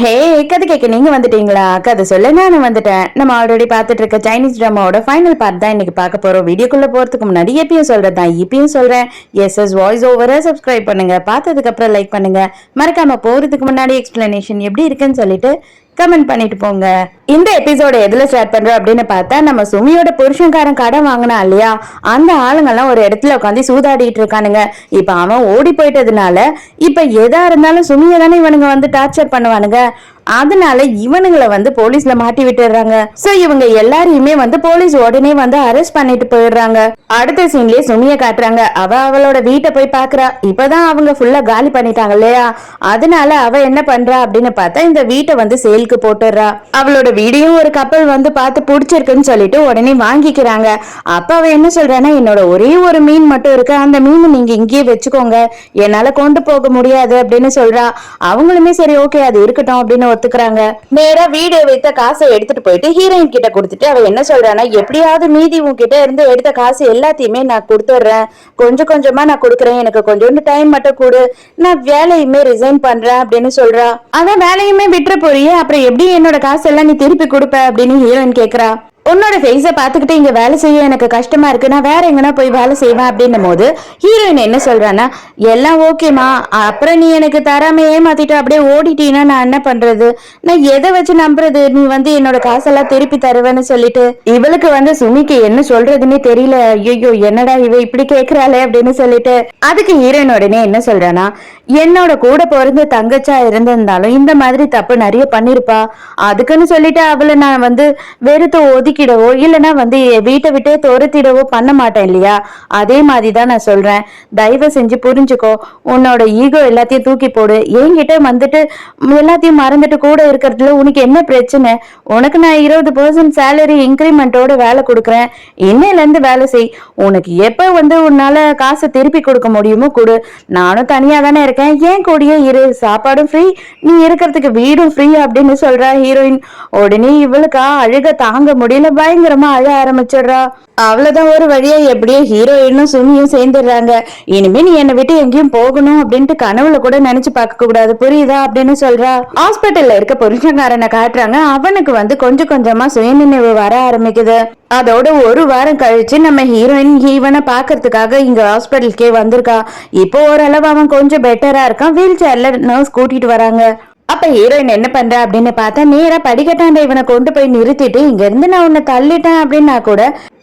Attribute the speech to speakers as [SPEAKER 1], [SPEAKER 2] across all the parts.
[SPEAKER 1] ஹே, கதை கேட்க நீங்க வந்துட்டீங்களா? கதை சொல்ல நானும் வந்துட்டேன். நம்ம ஆல்ரெடி பார்த்துட்டு இருக்க சைனீஸ் டிராமாவோட ஃபைனல் பார்ட் தான் இன்னைக்கு பார்க்க போறோம். வீடியோக்குள்ள போறதுக்கு முன்னாடி எப்பயும் சொல்றதுதான் இப்பயும் சொல்றேன். வாய்ஸ் ஓவரை சப்ஸ்கிரைப் பண்ணுங்க. பார்த்ததுக்கு அப்புறம் லைக் பண்ணுங்க. மறக்காம போறதுக்கு முன்னாடி எக்ஸ்பிளனேஷன் எப்படி இருக்குன்னு சொல்லிட்டு கமெண்ட் பண்ணிட்டு போங்க. இந்த எபிசோட எதுல ஸ்டார்ட் பண்றோம் அப்படின்னு பார்த்தா, நம்ம சுமியோட புருஷன்காரன் கடன் வாங்கினா இல்லையா, அந்த ஆளுங்கெல்லாம் ஒரு இடத்துல உட்காந்து சூதாடிட்டு இருக்கானுங்க. இப்ப அவன் ஓடி போயிட்டதுனால இப்ப எதா இருந்தாலும் சுமியை தானே இவனுங்க வந்து டார்ச்சர் பண்ணுவானுங்க. அதனால இவனுங்களை வந்து போலீஸ்ல மாட்டி விட்டுறாங்க. சோ இவங்க எல்லாரையுமே வந்து போலீஸ் உடனே வந்து அரெஸ்ட் பண்ணிட்டு போயிடுறாங்க. அடுத்த சீன்லயே சுமிய காட்டுறாங்க. அவளோட வீட்டை போய் பாக்குறா. இப்பதான் அவங்க ஃபுல்லா காலி பண்ணிட்டாங்க இல்லையா, அதனால அவ என்ன பண்றா அப்படின்னு பார்த்தா, இந்த வீட்டை வந்து சேலுக்கு போட்டுடுறா. அவளோட வீடியும் ஒரு கப்பல் வந்து பார்த்து பிடிச்சிருக்குன்னு சொல்லிட்டு உடனே வாங்கிக்கிறாங்க. அப்ப அவ என்ன சொல்றான்னா, என்னோட ஒரே ஒரு மீன் மட்டும் இருக்கு, அந்த மீன் நீங்க இங்கேயே வச்சுக்கோங்க, என்னால கொண்டு போக முடியாது அப்படின்னு சொல்றா. அவங்களுமே சரி ஓகே அது இருக்கட்டும் அப்படின்னு ஒத்துக்கிறாங்க. நேரா வீடு வைத்த காசை எடுத்துட்டு போயிட்டு ஹீரோயின் கிட்ட கொடுத்துட்டு அவ என்ன சொல்றானா, எப்படியாவது மீதி உன்கிட்ட இருந்து எடுத்த காசு எல்லாத்தையுமே நான் கொடுத்துட்றேன், கொஞ்சம் கொஞ்சமா நான் கொடுக்குறேன், எனக்கு கொஞ்சோண்டு டைம் மட்டும் கொடு, நான் வேலையுமே ரிசைன் பண்றேன் அப்படின்னு சொல்றா. அதான் வேலையுமே விட்டுற போறியே, அப்புறம் எப்படி என்னோட காசு எல்லாம் நீ திருப்பி கொடுப்ப அப்படின்னு ஹீரோயின் கேக்குறா. உன்னோட ஃபேஸை பார்த்துக்கிட்டு இங்க வேலை செய்ய எனக்கு கஷ்டமா இருக்கு, நான் வேற எங்கன்னா போய் வேலை செய்வேன் அப்படின்னும் போது ஹீரோயின் என்ன சொல்றான்னா, எல்லாம் ஓகேமா, அப்புறம் நீ எனக்கு தராம ஏமாத்திட்டு அப்படியே ஓடிட்டீன்னா நான் என்ன பண்றது, நான் எதை வச்சு நம்புறது, நீ வந்து என்னோட காசெல்லாம் திருப்பி தருவேன்னு சொல்லிட்டு இவளுக்கு வந்து சுமிக்கு என்ன சொல்றதுன்னே தெரியல. ஐயோ என்னடா இவ இப்படி கேக்குறாளே அப்படின்னு சொல்லிட்டு அதுக்கு ஹீரோயின் உடனே என்ன சொல்றானா, என்னோட கூட பிறந்த தங்கச்சா இருந்திருந்தாலும் இந்த மாதிரி தப்பு நிறைய பண்ணிருப்பா, அதுக்குன்னு சொல்லிட்டு அவளை நான் வந்து வெறுத்து ஒதுக்கிடவோ இல்லைன்னா வந்து வீட்டை விட்டே துரத்திடவோ பண்ண மாட்டேன் இல்லையா. அதே மாதிரிதான் நான் சொல்றேன், தயவு செஞ்சு புரிஞ்சுக்கோ, உன்னோட ஈகோ எல்லாத்தையும் தூக்கி போடு, என்கிட்ட வந்துட்டு எல்லாத்தையும் மறந்துட்டு கூட இருக்கிறதுல உனக்கு என்ன பிரச்சனை, உனக்கு நான் 20% சேலரி இன்கிரிமெண்டோட வேலை கொடுக்குறேன், இன்னையில இருந்து வேலை செய், உனக்கு எப்ப வந்து உன்னால காசை திருப்பி கொடுக்க முடியுமோ கொடு, நானும் தனியா தானே இருக்கேன், ஏன் கூடயே இரு, சாப்பாடும் ஃப்ரீ, நீ இருக்கிறதுக்கு வீடும் ஃப்ரீ அப்படின்னு சொல்றா ஹீரோயின். உடனே இவளுக்கா அழுக தாங்க முடியல, பயங்கரமா அழ ஆரம்பிச்சிடுறா. அவ்வளவுதான், ஒரு வழியா எப்படியோ ஹீரோயினும் சுமியும் சேர்ந்துடுறாங்க. இனிமே நீ என்னை விட்டு எங்கேயும் போகணும் அப்படின்ட்டு கனவுல கூட நினைச்சு பார்க்க கூடாது, புரியுதா அப்படின்னு சொல்றா. ஹாஸ்பிட்டல்ல இருக்க புருஷன்காரனை காட்டுறாங்க. அவனுக்கு வந்து கொஞ்சம் கொஞ்சமா சுயநினைவு வர ஆரம்பிக்குது. அதோட ஒரு வாரம் கழிச்சு நம்ம ஹீரோயின் இவனை பாக்குறதுக்காக இங்க ஹாஸ்பிட்டலுக்கே வந்திருக்கா. இப்போ ஓரளவு அவன் கொஞ்சம் பெட்டரா இருக்கான். வீல் சேர்ல நர்ஸ் கூட்டிட்டு வராங்க. அப்ப ஹீரோயின் என்ன பண்ற அப்படின்னு பார்த்தா, நேரா படிக்கட்டாண்ட இவனை கொண்டு போய் நிறுத்திட்டு, இங்க இருந்து நான் உன்னை தள்ளிட்டேன் அப்படின்னா கூட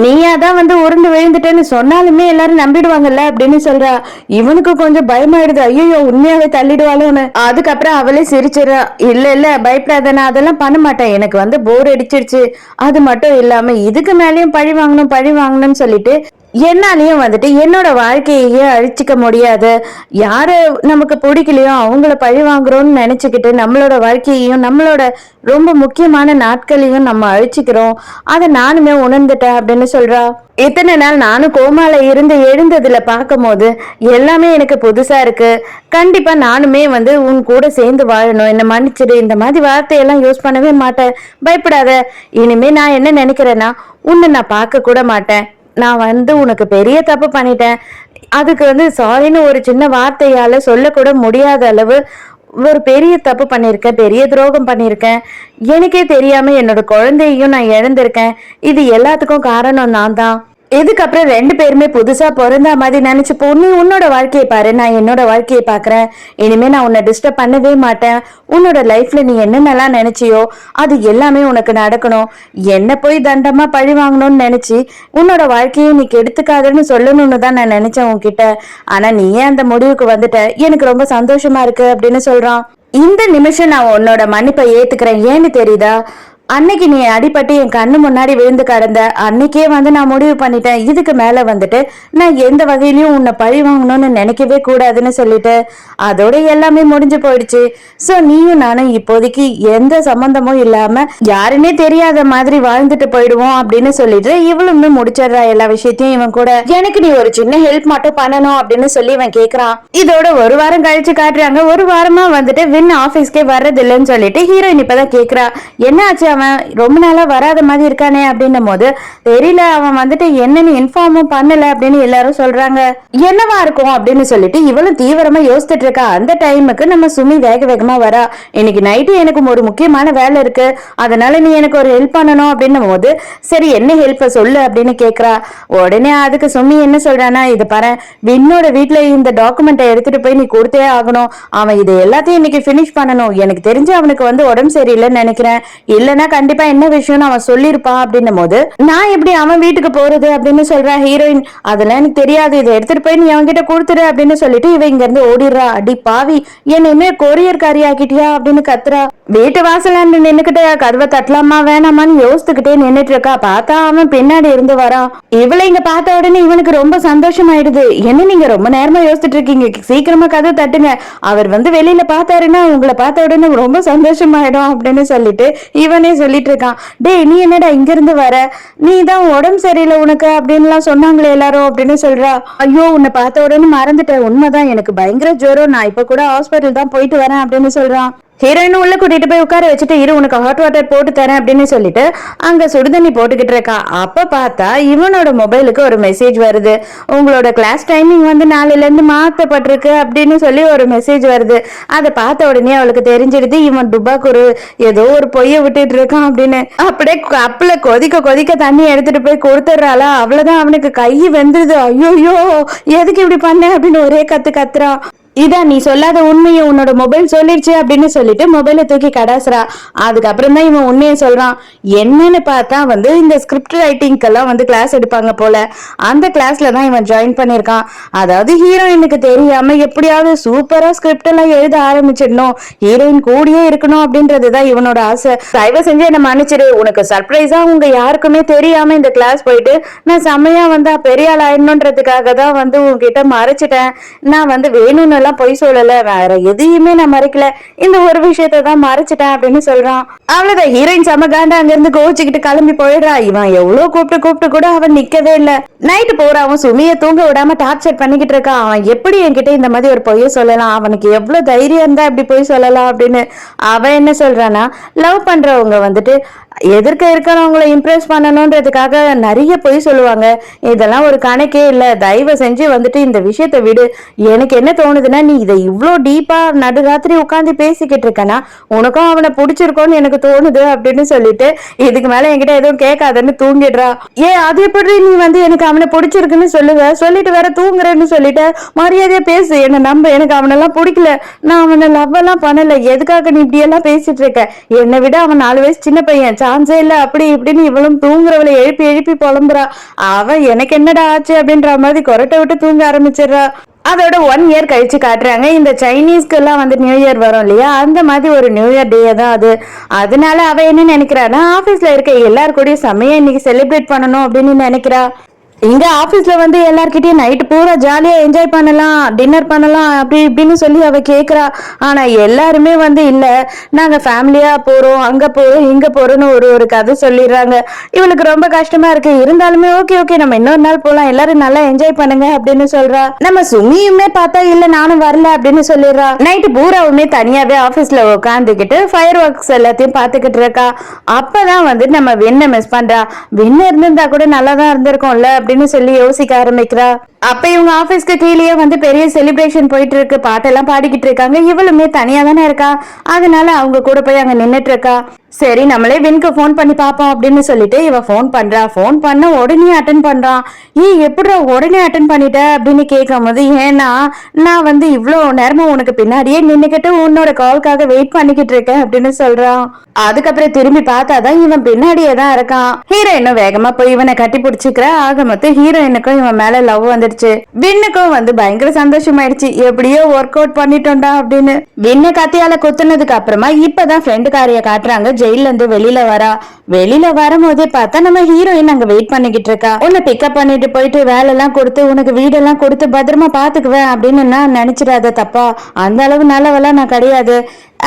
[SPEAKER 1] நீயாதான் வந்து உருண்டு விழுந்துட்டேன்னு சொன்னாலுமே எல்லாரும் நம்பிடுவாங்கல்ல அப்படின்னு சொல்றா. இவனுக்கு கொஞ்சம் பயமாயிடுது, ஐயோ உண்மையாவே தள்ளிடுவாளோன்னு. அதுக்கப்புறம் அவளே சிரிச்சிடறா, இல்ல இல்ல பயப்படாத, நான் அதெல்லாம் பண்ண மாட்டேன், எனக்கு வந்து போர் அடிச்சிருச்சு, அது மட்டும் இல்லாம இதுக்கு மேலேயும் பழி வாங்கணும்னு சொல்லிட்டு என்னாலையும் வந்துட்டு என்னோட வாழ்க்கையே அழிச்சிக்க முடியாது, யாரு நமக்கு பிடிக்கலையோ அவங்கள பழி வாங்குறோம்னு நினைச்சுக்கிட்டு நம்மளோட வாழ்க்கையையும் நம்மளோட ரொம்ப முக்கியமான நாட்களையும் நம்ம அழிச்சுக்கிறோம், அதை நானுமே உணர்ந்துட்டேன் அப்படின்னு சொல்றா. இத்தனை நாள் நானும் கோமால இருந்து எழுந்ததுல பார்க்கும் போது எல்லாமே எனக்கு புதுசா இருக்கு, கண்டிப்பா நானுமே வந்து உன் கூட சேர்ந்து வாழணும், என்ன மன்னிச்சிடு, இந்த மாதிரி வார்த்தையெல்லாம் யூஸ் பண்ணவே மாட்டேன், பயப்படாத, இனிமே நான் என்ன நினைக்கிறேன்னா உன்னை நான் பார்க்க கூட மாட்டேன், நான் வந்து உனக்கு பெரிய தப்பு பண்ணிட்டேன், அதுக்கு வந்து சாரின்னு ஒரு சின்ன வார்த்தையால சொல்லக்கூட முடியாத அளவு ஒரு பெரிய தப்பு பண்ணியிருக்கேன், பெரிய துரோகம் பண்ணியிருக்கேன், எனக்கே தெரியாம என்னோட குழந்தையும் நான் இழந்திருக்கேன், இது எல்லாத்துக்கும் காரணம் நான் தான், இதுக்கப்புறம் ரெண்டு பேருமே புதுசா பிறந்த மாதிரி நினைச்சுப்போ, நீ உன்னோட வாழ்க்கையை பாரு, நான் என்னோட வாழ்க்கையை பாக்குறேன், இனிமே நான் உன்னை டிஸ்டர்ப் பண்ணவே மாட்டேன், உன்னோட லைஃப்ல நீ என்னென்னலாம் நினைச்சியோ அது எல்லாமே உனக்கு நடக்கணும், என்ன போய் தண்டமா பழி வாங்கணும்னு நினைச்சு உன்னோட வாழ்க்கையை நீ கெடுத்துக்காதன்னு சொல்லணும்னு தான் நான் நினைச்சேன் உன்கிட்ட, ஆனா நீ ஏன் அந்த முடிவுக்கு வந்துட்ட, எனக்கு ரொம்ப சந்தோஷமா இருக்கு அப்படின்னு சொல்றான். இந்த நிமிஷம் நான் உன்னோட மன்னிப்பை ஏத்துக்கிறேன், ஏன்னு தெரியுதா, அன்னைக்கு நீ அடிபட்டு என் கண்ணு முன்னாடி விழுந்து கடந்த அன்னைக்கே வந்து நான் முடிவு பண்ணிட்டேன், இதுக்கு மேல வந்துட்டு நான் எந்த வகையிலயும் உன்னை பழி வாங்கணும்னு நினைக்கவே கூடாதுன்னு சொல்லிட்டு அதோட எல்லாமே முடிஞ்சு போயிடுச்சு. சோ நீயும் நானும் இப்போதைக்கு எந்த சம்பந்தமும் இல்லாம யாருன்னே தெரியாத மாதிரி வாழ்ந்துட்டு போயிடுவோம் அப்படின்னு சொல்லிட்டு இவளுமே முடிச்சிடுறா எல்லா விஷயத்தையும். இவன் கூட எனக்கு நீ ஒரு சின்ன ஹெல்ப் மட்டும் பண்ணணும் அப்படின்னு சொல்லி இவன் கேக்குறான். இதோட ஒரு வாரம் கழிச்சு காட்டுறாங்க. ஒரு வாரமா வந்துட்டு வின் ஆபீஸ்க்கே வர்றது இல்லைன்னு சொல்லிட்டு ஹீரோயின் இப்பதான் கேக்குறா, என்ன ஆச்சு அவன் ரொம்ப நாளா வராத மாதிரி இருக்கானே அப்படின்னும் போது தெரியல, அவன் வந்துட்டு என்னன்னு இன்ஃபார்மும் பண்ணல அப்படின்னு எல்லாரும் சொல்றாங்க. என்னவா இருக்கும் அப்படின்னு சொல்லிட்டு இவளும் தீவிரமா யோசிச்சுட்டு இருக்கா. அந்த டைமுக்கு நம்ம சுமி வேக வேகமா வரா. இன்னைக்கு நைட்டு எனக்கு ஒரு முக்கியமான வேலை இருக்கு, அதனால நீ எனக்கு ஒரு ஹெல்ப் பண்ணணும் அப்படின்னும் போது சரி என்ன ஹெல்ப் சொல்லு அப்படின்னு கேக்குறா. உடனே அதுக்கு சுமி என்ன சொல்றானா, இது பாரு, வின்னோட வீட்டுல இந்த டாக்குமெண்ட்டை எடுத்துட்டு போய் நீ கொடுத்தே ஆகணும். அவன் இது எல்லாத்தையும் இன்னைக்கு பினிஷ் பண்ணணும். எனக்கு தெரிஞ்சு அவனுக்கு வந்து உடம்பு சரியில்லைன்னு நினைக்கிறேன், இல்லைன்னா கண்டிப்பா என்ன விஷயம்னு அவன் சொல்லியிருப்பான் அப்படின்னும் போது நான் எப்படி அவன் வீட்டுக்கு போறது அப்படின்னு சொல்றா ஹீரோயின். அதெல்லாம் எனக்கு தெரியாது, இதை எடுத்துட்டு போய் நீ அவன்கிட்ட கொடுத்துரு அப்படின்னு சொல்லிட்டு இவ இங்க இருந்து ஓடிடுறா. அடி பாவி, என்னையுமே கொரியர் காரி ஆக்கிட்டியா அப்படின்னு கத்துறா. வீட்டு வாசலாண்டு நின்னுக்கிட்டு கதவை தட்டலாமா வேணாமான்னு யோசித்துக்கிட்டே நின்னுட்டு இருக்கா. பார்த்தா அவன் பின்னாடி இருந்து வரான். இவளை இங்க பார்த்த உடனே இவனுக்கு ரொம்ப சந்தோஷம் ஆயிடுது. என்ன நீங்க ரொம்ப நேரமா யோசிச்சுட்டு இருக்கீங்க, சீக்கிரமா கதவை தட்டுங்க, அவர் வந்து வெளியில பார்த்தாருன்னா உங்களை பார்த்த உடனே ரொம்ப சந்தோஷமாயிடும் அப்படின்னு சொல்லிட்டு இவனே சொல்லிட்டு இருக்கான். டேய் நீ என்னடா இங்க இருந்து வர, நீ தான் உடம்பு சரியில்லை உனக்கு அப்படின்லாம் சொன்னாங்களே எல்லாரும் அப்படின்னு சொல்றா. ஐயோ உன்னை பார்த்த உடனே மறந்துட்டேன், உண்மைதான், எனக்கு பயங்கர ஜுரம், நான் இப்ப கூட ஹாஸ்பிட்டல் தான் போயிட்டு வரேன் அப்படின்னு சொல்றான். ஹீரோயின் உள்ள கூட்டிட்டு போய் உட்கார வச்சுட்டு இரு உனக்கு ஹாட் வாட்டர் போட்டு தரேன் அப்படின்னு சொல்லிட்டு அங்க சுடுதண்ணி போட்டுக்கிட்டு இருக்கா. அப்ப பார்த்தா இவனோட மொபைலுக்கு ஒரு மெசேஜ் வருது. உங்களோட கிளாஸ் டைமிங் வந்து நாளையில இருந்து மாத்தப்பட்டிருக்கு அப்படின்னு சொல்லி ஒரு மெசேஜ் வருது. அதை பார்த்த உடனே அவளுக்கு தெரிஞ்சிடுது இவன் டுபாக்குரு ஏதோ ஒரு பொய்ய விட்டுட்டு இருக்கான் அப்படின்னு. அப்படியே கப்புல கொதிக்க கொதிக்க தண்ணி எடுத்துட்டு போய் கொடுத்துடுறாளா. அவ்வளவுதான் அவனுக்கு கை வெந்துருது. ஐயோ எதுக்கு இப்படி பண்ண அப்படின்னு ஒரே கத்துறான். இதான் நீ சொல்லாத உண்மையை உன்னோட மொபைல் சொல்லிடுச்சு அப்படின்னு சொல்லிட்டு மொபைலை தூக்கி கடாசுறா. அதுக்கப்புறம் தான் இவன் உண்மையை சொல்றான். என்னன்னு பார்த்தா வந்து இந்த ஸ்கிரிப்ட் ரைட்டிங்கெல்லாம் வந்து கிளாஸ் எடுப்பாங்க போல, அந்த கிளாஸ்ல தான் இவன் ஜாயின் பண்ணிருக்கான். அதாவது ஹீரோயினுக்கு தெரியாம எப்படியாவது சூப்பரா ஸ்கிரிப்ட் எல்லாம் எழுத ஆரம்பிச்சிடணும், ஹீரோயின் கூடயே இருக்கணும் அப்படின்றதுதான் இவனோட ஆசை. தயவு செஞ்சு என்ன மன்னிச்சிடு, உனக்கு சர்ப்ரைஸா உங்க யாருக்குமே தெரியாம இந்த கிளாஸ் போயிட்டு நான் செம்மையா வந்தா பெரிய ஆள் ஆயிடணுன்றதுக்காக தான் வந்து உங்ககிட்ட மறைச்சிட்டேன். நான் வந்து வேணும்னு பொய் சொல்லல, வேற எதையுமே நான் மறைக்கல, இந்த ஒரு விஷயத்தை தான் மறைச்சிட்டேன் அப்படின்னு சொல்றான். அவ்வளவுதான், ஹீரோயின் செம காண்டா அங்க இருந்து கோச்சிக்கிட்டு கிளம்பி போயிடுறா. இவன் எவ்வளவு கூப்பிட்டு கூட அவன் நிக்கவே இல்ல. நைட்டு போற அவன் சுமிய தூங்க விடாம டார்ச்சர் பண்ணிக்கிட்டு இருக்கான். அவன் எப்படி என்கிட்ட இந்த மாதிரி ஒரு பொய்ய சொல்லலாம், அவனுக்கு எவ்வளவு தைரியம் இருந்தா இப்படி பொய் சொல்லலாம் அப்படின்னு. அவன் என்ன சொல்றானா, லவ் பண்றவங்க வந்துட்டு எதிர்க்க இருக்கிறவங்களை இம்ப்ரெஸ் பண்ணணும்ன்றதுக்காக நிறைய பொய் சொல்லுவாங்க, இதெல்லாம் ஒரு கணக்கே இல்ல, தயவு செஞ்சு வந்துட்டு இந்த விஷயத்தை விடு. எனக்கு என்ன தோணுதுன்னா, நீ இதை இவ்வளோ டீப்பா நடுராத்திரி உட்காந்து பேசிக்கிட்டு இருக்கனா உனக்கும் அவனை பிடிச்சிருக்கோன்னு எனக்கு தோணுது அப்படின்னு சொல்லிட்டு இதுக்கு மேல என்கிட்ட எதுவும் கேட்காதன்னு தூங்கிடுறா. அது எப்படி நீ வந்து எனக்கு அவனை பிடிச்சிருக்குன்னு சொல்லுவ, சொல்லிட்டு வேற தூங்குறேன்னு சொல்லிட்டு மரியாதையா பேசு, என்ன நம்ப, எனக்கு அவனெல்லாம் பிடிக்கல, நான் அவனை லவ் எல்லாம் பண்ணல, எதுக்காக நீ இப்படி எல்லாம் பேசிட்டு இருக்க, என்னை விட அவன் 4 வயசு சின்ன பையன், சான்ஸே இல்ல அப்படி இப்படின்னு இவளும் தூங்குறவளை எழுப்பி புலம்புறா. அவன் எனக்கு என்னடா ஆச்சு அப்படின்ற மாதிரி கொரட்டை விட்டு தூங்க ஆரம்பிச்சிடுறா. அதோட 1 இயர் கழிச்சு காட்டுறாங்க. இந்த சைனீஸ்க்கு எல்லாம் வந்து நியூ இயர் வரும் இல்லையா, அந்த மாதிரி ஒரு நியூ இயர் டே தான் அது. அதனால அவ என்ன நினைக்கிறான்னா, ஆபீஸ்ல இருக்க எல்லாரு கூடயும் செம்மையா இன்னைக்கு செலிப்ரேட் பண்ணணும் அப்படின்னு நினைக்கிறா. இங்க ஆபீஸ்ல வந்து எல்லார்கிட்டயும் நைட்டு பூரா ஜாலியா என்ஜாய் பண்ணலாம், டின்னர் பண்ணலாம் அப்படி இப்படின்னு சொல்லி அவ கேக்குறா. ஆனா எல்லாருமே வந்து இல்ல, நாங்க ஃபேமிலியா போறோம், அங்க போறோம் இங்க போறோம்னு ஒரு கதை சொல்லிடுறாங்க. இவளுக்கு ரொம்ப கஷ்டமா இருக்கு. இருந்தாலுமே ஓகே நம்ம இன்னொரு நாள் போலாம், எல்லாரும் நல்லா என்ஜாய் பண்ணுங்க அப்படின்னு சொல்றா. நம்ம சுமியுமே பார்த்தா இல்ல நானும் வரல அப்படின்னு சொல்லிடுறா. நைட்டு பூராவுமே தனியாவே ஆபீஸ்ல உட்காந்துக்கிட்டு ஃபயர் ஒர்க்ஸ் எல்லாத்தையும் பாத்துக்கிட்டு இருக்கா. அப்பதான் வந்து நம்ம வின்ன மிஸ் பண்றா. வின்ன இருந்திருந்தா கூட நல்லாதான் இருந்திருக்கும்ல அப்படின்னு சொல்லி யோசிக்க ஆரம்பிக்கிறா. அப்ப இவங்க ஆபீஸ்க்கு கீழே வந்து பெரிய செலிப்ரேஷன் போயிட்டு இருக்கு, பாட்டெல்லாம் பாடிக்கிட்டு இருக்காங்க. இவளுமே தனியா தானே இருக்கா, அதனால அவங்க கூட போய் அங்க நின்னுட்டு இருக்கா. சரி நம்மளே வின்க்கு போன் பண்ணி பாப்போம் அப்படின்னு சொல்லிட்டு இவ போன் பண்றா. போன் பண்ண உடனே அட்டன் பண்றான். எப்படிடா உடனே அட்டன் பண்ணிட்ட அப்படின்னு கேட்கும் போது, ஏன்னா நான் வந்து இவ்வளவு நேரமா உனக்கு பின்னாடியே நின்னுக்கிட்டு உன்னோட கால்காக வெயிட் பண்ணிக்கிட்டு இருக்கேன் அப்படின்னு சொல்றான். அதுக்கப்புறம் திரும்பி பார்த்தாதான் இவன் பின்னாடியே தான் இருக்கான். ஹீரோயினும் வேகமா போய் இவனை கட்டி பிடிச்சிக்கிற. ஆக மொத்தம் ஹீரோயினுக்கும் இவன் மேல லவ் வந்துடுச்சு. வின்னுக்கும் வந்து பயங்கர சந்தோஷமாயிடுச்சு, எப்படியோ ஒர்க் அவுட் பண்ணிட்டோம்டா அப்படின்னு. வின்னு கத்தியால குத்துனதுக்கு அப்புறமா இப்பதான் ஃப்ரெண்டுக்காரிய காட்டுறாங்க. ஜெயில இருந்து வெளியில வரும்போதே பார்த்தா நம்ம ஹீரோயின் அங்க வெயிட் பண்ணிக்கிட்டு இருக்கா. உன்னை பிக்கப் பண்ணிட்டு போயிட்டு வேலை எல்லாம் கொடுத்து உனக்கு வீடெல்லாம் கொடுத்து பத்திரமா பாத்துக்குவேன் அப்படின்னு நான் நினைச்சிடாத தப்பா, அந்த அளவு நல்லவெல்லாம் நான் கிடையாது.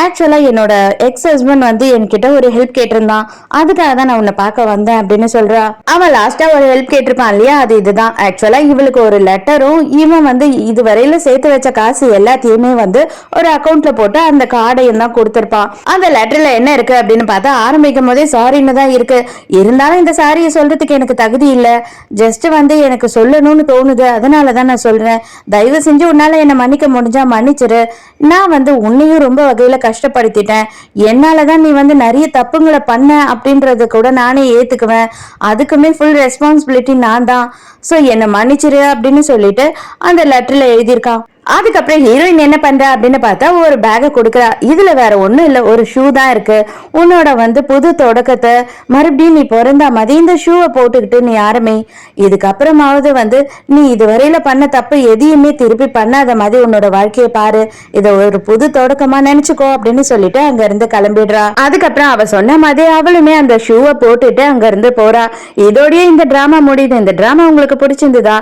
[SPEAKER 1] ஆக்சுவலா என்னோட எக்ஸ் ஹஸ்பண்ட் வந்து என்கிட்ட ஒரு ஹெல்ப் கேட்டிருந்தான், அதுக்காக தான் நான் உன்னை பார்க்க வந்தேன் அப்படின்னு சொல்றா. அவன் லாஸ்டா ஒரு ஹெல்ப் கேட்டிருப்பான் இல்லையா, அது இதுதான். ஆக்சுவலா இவளுக்கு ஒரு லெட்டரும் இவன் வந்து இதுவரையில சேர்த்து வச்ச காசு எல்லாத்தையுமே வந்து ஒரு அக்கௌண்ட்ல போட்டு அந்த கார்டையும் தான் கொடுத்திருப்பான். அந்த லெட்டர்ல என்ன இருக்கு அப்படின்னு பார்த்தா ஆரம்பிக்கும் போதே சாரின்னு தான் இருக்கு. இருந்தாலும் இந்த சாரியை சொல்றதுக்கு எனக்கு தகுதி இல்ல, ஜஸ்ட் வந்து எனக்கு சொல்லணும்னு தோணுது, அதனாலதான் நான் சொல்றேன். தயவு செஞ்சு உன்னால என்ன மன்னிக்க முடிஞ்சா மன்னிச்சிரு. நான் வந்து உன்னையும் ரொம்ப வகையில கஷ்டப்படுத்திட்டேன், என்னாலதான் நீ வந்து நிறைய தப்புங்களை பண்ண அப்படின்றத கூட நானே ஏத்துக்குவேன், அதுக்குமே ஃபுல் ரெஸ்பான்சிபிலிட்டி நான் தான். சோ என்ன மன்னிச்சிரு அப்படின்னு சொல்லிட்டு அந்த லெட்டர்ல எழுதியிருக்கான். அதுக்கப்புறம் ஹீரோயின் என்ன பண்றா அப்படின்னு பார்த்தா ஒரு பேக கொடுக்குறா. இதுல வேற ஒண்ணும் இல்ல, ஒரு ஷூ தான் இருக்கு. உன்னோட வந்து புது தொடக்கத்தை மறுபடியும் நீ பிறந்தா மாதிரி இந்த ஷூவை போட்டுக்கிட்டு நீ ஆரம்பி. இதுக்கப்புறமாவது வந்து நீ இதுவரையில பண்ண தப்பு எதையுமே திருப்பி பண்ணாத மாதிரி உன்னோட வாழ்க்கையை பாரு, இதை ஒரு புது தொடக்கமா நினைச்சுக்கோ அப்படின்னு சொல்லிட்டு அங்க இருந்து கிளம்பிடுறா. அதுக்கப்புறம் அவ சொன்ன மாதிரி அவளுமே அந்த ஷூவை போட்டுட்டு அங்க இருந்து போறா. இதோடய இந்த டிராமா முடியுது. இந்த டிராமா உங்களுக்கு பிடிச்சிருந்ததா?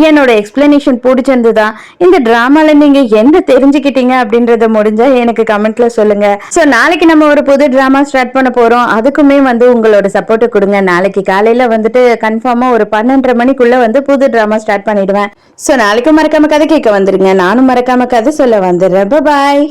[SPEAKER 1] என்னோட எக்ஸ்பிளனேஷன் பிடிச்சிருந்ததா? இந்த டிராமா நீங்க என்ன தெரிஞ்சுக்கிட்டீங்க அப்படின்றத முடிஞ்சா எனக்கு கமெண்ட்ல சொல்லுங்க. சோ நாளைக்கு நம்ம ஒரு புது டிராமா ஸ்டார்ட் பண்ண போறோம், அதுக்குமே வந்து உங்களோட சப்போர்ட் கொடுங்க. நாளைக்கு காலையில வந்துட்டு கன்ஃபார்மா ஒரு 12:30 மணிக்குள்ள வந்து புது டிராமா ஸ்டார்ட் பண்ணிடுவேன். சோ நாளைக்கு மறக்காம கதை கேட்க வந்துருங்க, நானும் மறக்காம கதை சொல்ல வந்துடுறேன். பாய்.